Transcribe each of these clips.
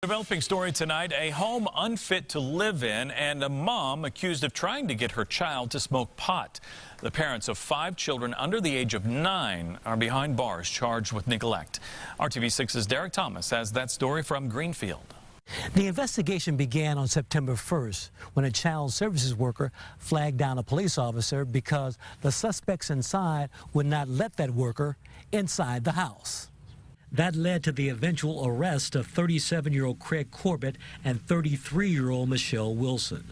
Developing story tonight, a home unfit to live in and a mom accused of trying to get her child to smoke pot. The parents of 5 children under the age of 9 are behind bars charged with neglect. RTV6's Derek Thomas has that story from Greenfield. The investigation began on September 1st when a child services worker flagged down a police officer because the suspects inside would not let that worker inside the house. That led to the eventual arrest of 37-year-old Craig Corbett and 33-year-old Michelle Wilson.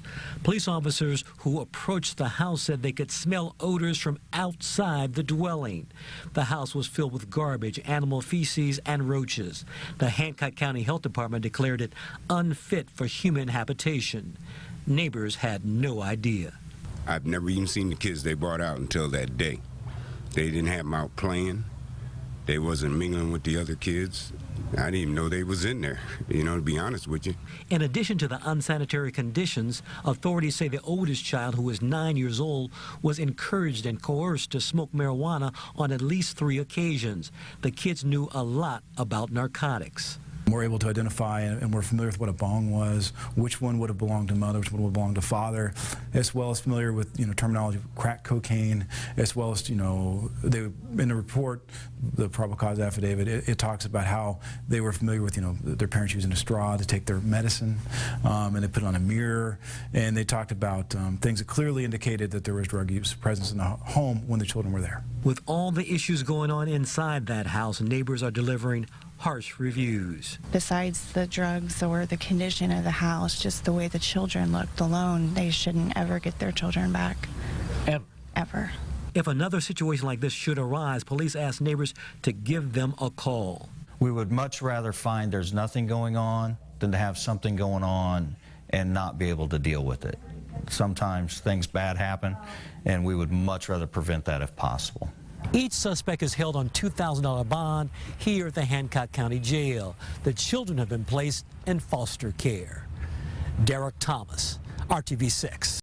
Police officers who approached the house said they could smell odors from outside the dwelling. The house was filled with garbage, animal feces, and roaches. The Hancock County Health Department declared it unfit for human habitation. Neighbors had no idea. I've never even seen the kids they brought out until that day. They didn't have them out playing. They wasn't mingling with the other kids. I didn't even know they was in there, to be honest with you. In addition to the unsanitary conditions, authorities say the oldest child, who was 9 years old, was encouraged and coerced to smoke marijuana on at least 3 occasions. The kids knew a lot about narcotics. We're able to identify and we're familiar with what a bong was, which one would have belonged to mother, which one would have belonged to father, as well as familiar with terminology of crack cocaine, as well as in the report, the probable cause affidavit, it talks about how they were familiar with their parents using a straw to take their medicine, and they put it on a mirror, and they talked about things that clearly indicated that there was drug use presence in the home when the children were there. With all the issues going on inside that house, neighbors are delivering harsh reviews. Besides the drugs or the condition of the house, just the way the children looked alone, they shouldn't ever get their children back. Ever. If another situation like this should arise, police ask neighbors to give them a call. We would much rather find there's nothing going on than to have something going on and not be able to deal with it. Sometimes things bad happen, and we would much rather prevent that if possible. Each suspect is held on $2,000 bond here at the Hancock County Jail. The children have been placed in foster care. Derek Thomas, RTV6.